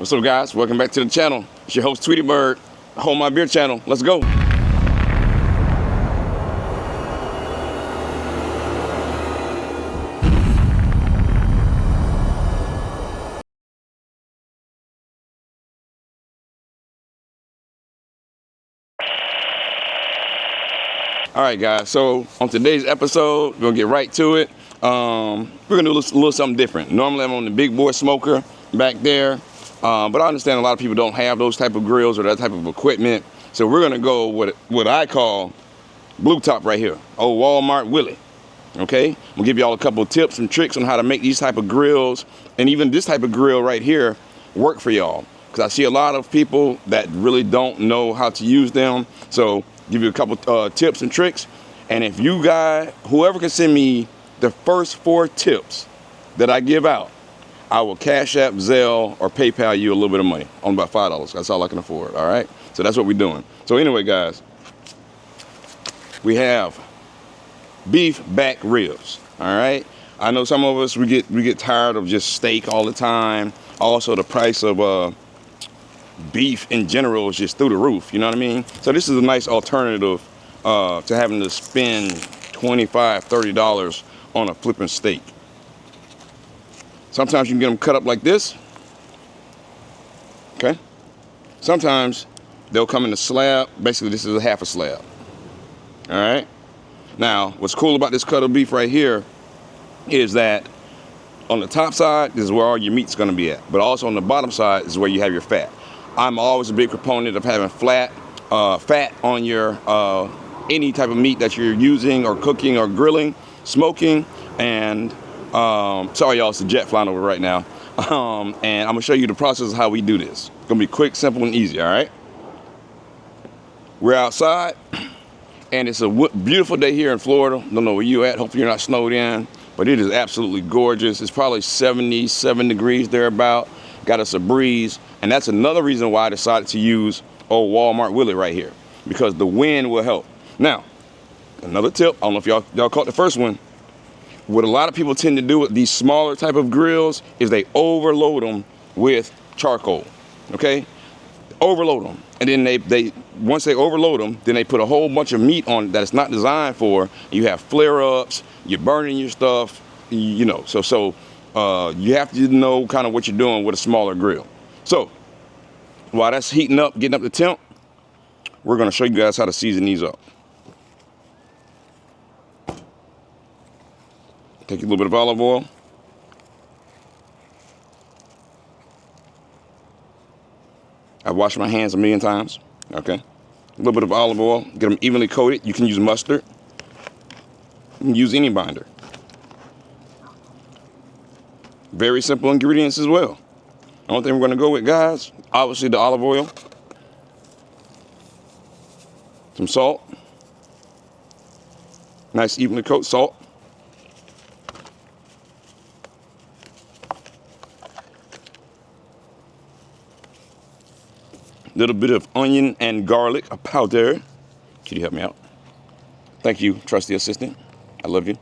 What's up, guys? Welcome back to the channel. It's your host, Tweety Bird, Hold My Beer channel. Let's go. All right, guys, so on today's episode, we're gonna get right to it. We're gonna do a little something different. Normally I'm on the big boy smoker back there, but I understand a lot of people don't have those type of grills or that type of equipment. So we're gonna go with what I call blue top right here, old Walmart Willie. Okay, we'll give y'all a couple of tips and tricks on how to make these type of grills and even this type of grill right here work for y'all. Because I see a lot of people that really don't know how to use them. So give you a couple tips and tricks. And if you guys, whoever can send me the first 4 tips that I give out, I will Cash App, Zelle, or PayPal you a little bit of money on about $5. That's all I can afford. All right. So that's what we're doing. So anyway, guys, we have beef back ribs. All right. I know some of us we get tired of just steak all the time. Also, the price of beef in general is just through the roof. You know what I mean? So this is a nice alternative to having to spend $25, $30 on a flipping steak. Sometimes you can get them cut up like this. Okay. Sometimes they'll come in a slab. Basically, this is a half a slab. All right. Now, what's cool about this cut of beef right here is that on the top side, this is where all your meat's gonna be at. But also on the bottom side is where you have your fat. I'm always a big proponent of having fat on your any type of meat that you're using or cooking or grilling, smoking, and sorry y'all, it's a jet flying over right now. And I'm gonna show you the process of how we do this. It's gonna be quick, simple, and easy, all right? We're outside, and it's a beautiful day here in Florida. Don't know where you at, hopefully you're not snowed in, but it is absolutely gorgeous. It's probably 77 degrees thereabout. Got us a breeze, and that's another reason why I decided to use old Walmart Willie right here, because the wind will help. Now, another tip, I don't know if y'all caught the first one. What a lot of people tend to do with these smaller type of grills is they overload them with charcoal, okay? Overload them, and then they once they overload them, then they put a whole bunch of meat on that it's not designed for. You have flare-ups, you're burning your stuff, you know, so you have to know kind of what you're doing with a smaller grill. So while that's heating up, getting up the temp, we're gonna show you guys how to season these up. Take a little bit of olive oil. I've washed my hands a million times. Okay. A little bit of olive oil, get them evenly coated. You can use mustard. You can use any binder. Very simple ingredients as well. The only thing we're gonna go with, guys, obviously the olive oil, some salt, nice evenly coated salt, little bit of onion and garlic powder. Could you help me out? Thank you, trusty assistant. I love you.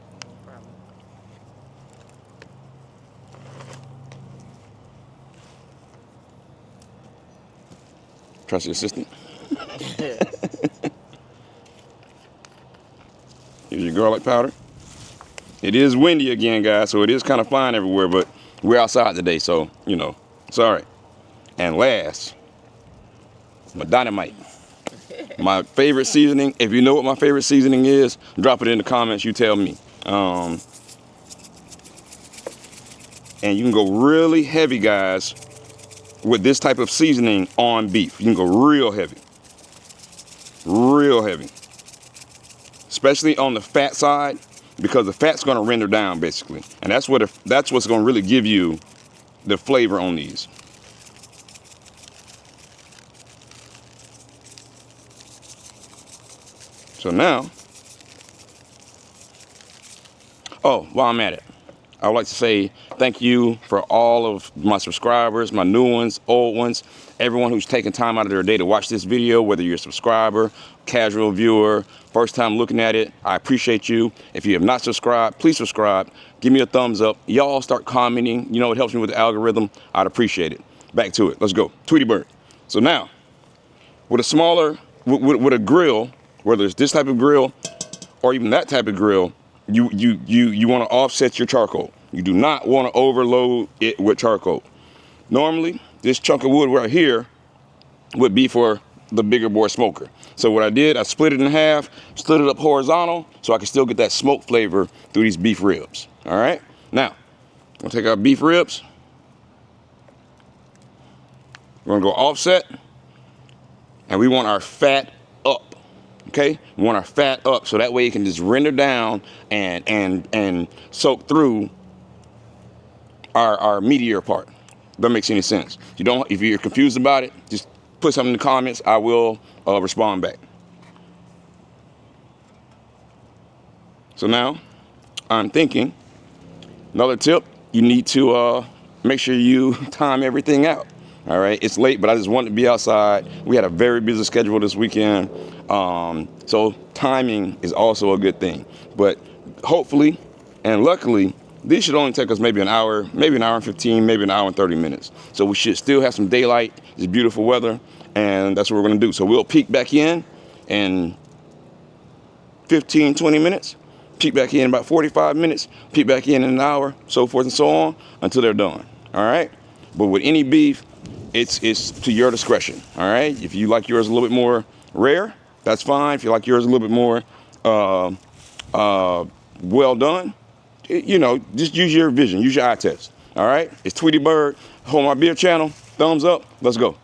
Trusty assistant. Here's your garlic powder. It is windy again, guys, so it is kind of fine everywhere, but we're outside today, so, you know, it's all right. And last, my dynamite. My favorite seasoning. If you know what my favorite seasoning is, drop it in the comments, you tell me. And you can go really heavy, guys, with this type of seasoning on beef. You can go real heavy. Real heavy. Especially on the fat side, because the fat's gonna render down basically. And that's what's gonna really give you the flavor on these. So now, while I'm at it, I would like to say thank you for all of my subscribers, my new ones, old ones, everyone who's taken time out of their day to watch this video, whether you're a subscriber, casual viewer, first time looking at it. I appreciate you. If you have not subscribed, please subscribe. Give me a thumbs up. Y'all start commenting. You know, it helps me with the algorithm. I'd appreciate it. back to it. Let's go. Tweety bird. So now, with a smaller, with a grill, whether it's this type of grill or even that type of grill, you want to offset your charcoal. You do not want to overload it with charcoal. Normally, this chunk of wood right here would be for the bigger bore smoker. So what I did, I split it in half, split it up horizontal, so I can still get that smoke flavor through these beef ribs. All right. Now, we'll take our beef ribs. We're gonna go offset, and we want our fat up. Okay, we want our fat up so that way it can just render down and soak through our meatier part. That makes any sense. If you're confused about it, just put something in the comments. I will respond back. So now, I'm thinking, another tip, you need to make sure you time everything out. All right, it's late, but I just wanted to be outside. We had a very busy schedule this weekend. So timing is also a good thing. But hopefully and luckily, this should only take us maybe an hour and 15, maybe an hour and 30 minutes. So we should still have some daylight. It's beautiful weather, and that's what we're gonna do. So we'll peek back in 15, 20 minutes, peek back in about 45 minutes, peek back in an hour, so forth and so on, until they're done, all right? But with any beef, it's to your discretion, all right? If you like yours a little bit more rare, that's fine. If you like yours a little bit more well done, just use your vision, use your eye test, all right? It's Tweety Bird, Hold My Beer channel, thumbs up, let's go.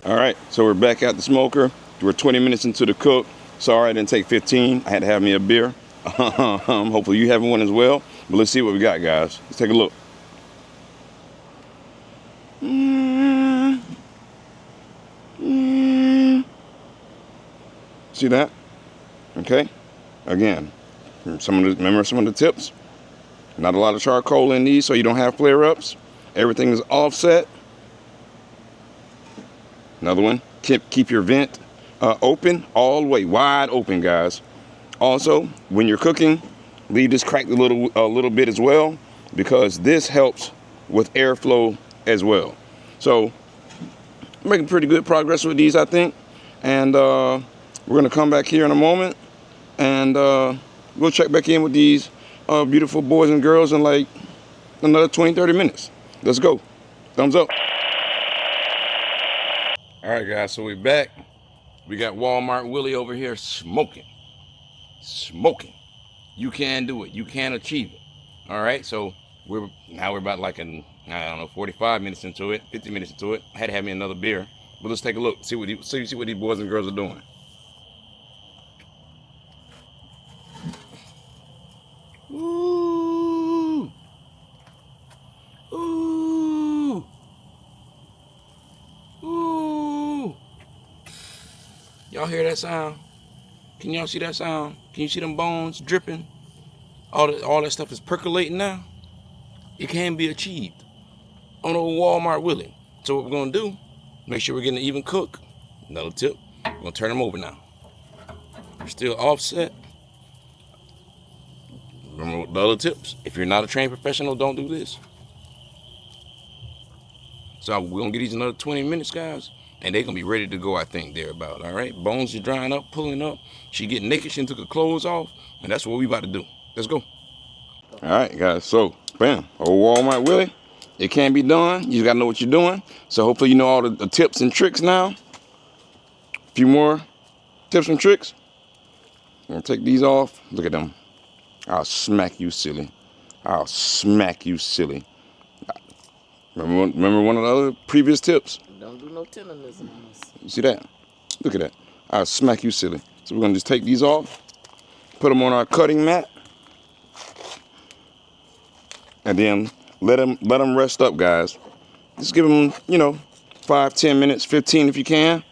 All right, so we're back at the smoker. We're 20 minutes into the cook. Sorry, I didn't take 15. I had to have me a beer. Hopefully you having one as well. But let's see what we got, guys. Let's take a look. See that? Okay. Again, remember some of the tips. Not a lot of charcoal in these, so you don't have flare-ups. Everything is offset. Another one. Keep your vent open, all the way wide open, guys. Also, when you're cooking, leave this cracked a little bit as well, because this helps with airflow as well. So, making pretty good progress with these, I think. And we're gonna come back here in a moment, and we'll check back in with these beautiful boys and girls in like another 20, 30 minutes. Let's go. Thumbs up. All right, guys, so we're back. We got Walmart Willie over here smoking. You can do it. You can achieve it. All right, so we're about like I don't know, 45 minutes into it, 50 minutes into it. I had to have me another beer, but let's take a look. See what these boys and girls are doing. Ooh, ooh, ooh. Y'all hear that sound? Can y'all see that sound? Can you see them bones dripping? All that stuff is percolating now. It can be achieved on old Walmart Willie. So what we're gonna do, make sure we're getting an even cook. Another tip, we're gonna turn them over now. We're still offset. Remember the other tips, if you're not a trained professional, don't do this. So we're gonna get these another 20 minutes, guys, and they're gonna be ready to go, I think, thereabout, all right? Bones are drying up, pulling up. She getting naked, she took her clothes off, and that's what we about to do. Let's go. All right, guys, so, bam, old Walmart Willie. It can be done. You just gotta know what you're doing. So hopefully you know all the tips and tricks now. A few more tips and tricks. I'm gonna take these off. Look at them. I'll smack you silly. I'll smack you silly. Remember one of the other previous tips? Don't do no tenderness on us. You see that? Look at that. I'll smack you silly. So we're gonna just take these off, put them on our cutting mat, and then let them rest up, guys. Just give them, 5, 10 minutes, 15 if you can.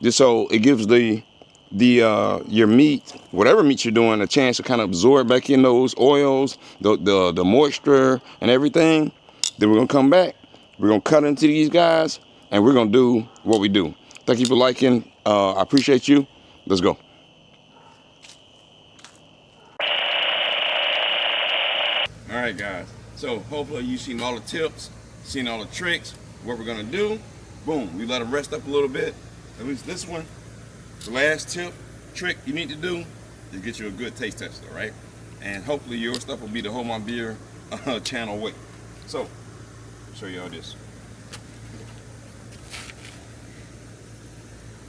Just so it gives your meat, whatever meat you're doing, a chance to kind of absorb back in those oils, the moisture and everything. Then we're gonna come back, we're gonna cut into these guys, and we're gonna do what we do. Thank you for liking. I appreciate you. Let's go. All right, guys. So hopefully you've seen all the tips. seen all the tricks, what we're gonna do. Boom, we let them rest up a little bit. At least this one. The last tip, trick you need to do is get you a good taste tester, right? And hopefully your stuff will be the Hold My Beer channel way. So, I'll show y'all this.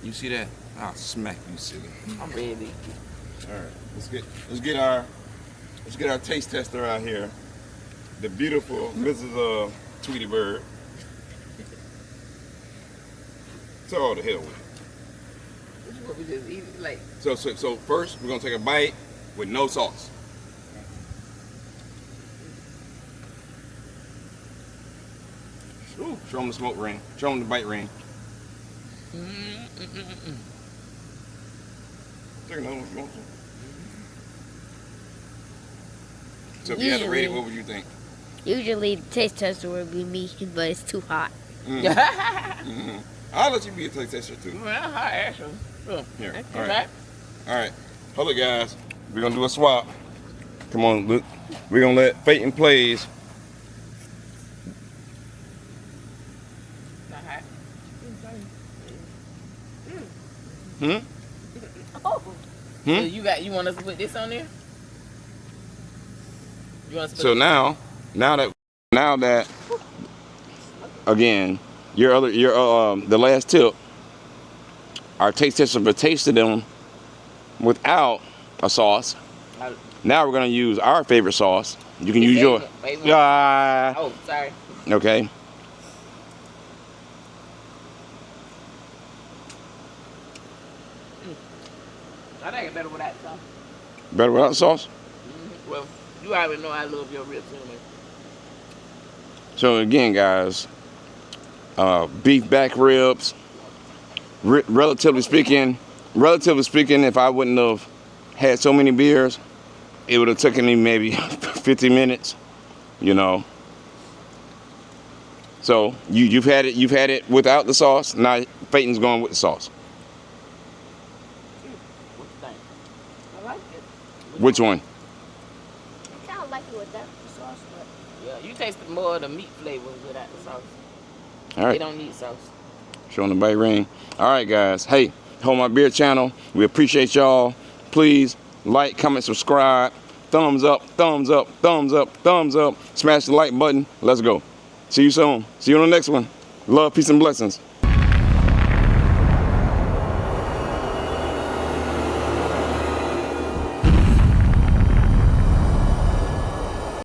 You see that? I'll smack you, silly. I'm ready. All right, let's get our taste tester out here. The beautiful Mrs. Tweety Bird. So all the hell with it. This is what we just eat, like. So first we're gonna take a bite with no sauce. Ooh, show them the smoke ring. Show them the bite ring. Take another one if you want to. So if you had to rate it, what would you think? Usually the taste tester would be me, but it's too hot. Mm-hmm. I'll let you be a taste tester too. Well, hot actually. Here. That's All right. right. All right. Hold it, guys. We're gonna do a swap. Come on, Luke. We're gonna let Fate and Plays. Not hot. Hmm? Oh. Hmm? So you want us to put this on there? You want us to put So now that again, the last tip, our taste tester for tasted them without a sauce. Now we're gonna use our favorite sauce. You can use your. Oh, sorry. Okay. I think it's better without the sauce. Better without sauce. Well, you already know I love your ribs anyway. So again, guys, beef back ribs. Relatively speaking, if I wouldn't have had so many beers, it would have taken me maybe 50 minutes, you know. So you've had it without the sauce. Now Peyton's going with the sauce. What you think? I like it. Which one? I kind of like it without the sauce, but Yeah, you taste more of the meat flavor without the sauce. All right. They don't need sauce. Showing the bite ring. All right, guys. Hey, Hold My Beer channel. We appreciate y'all. Please like, comment, subscribe. Thumbs up, thumbs up, thumbs up, thumbs up. Smash the like button. Let's go. See you soon. See you on the next one. Love, peace, and blessings.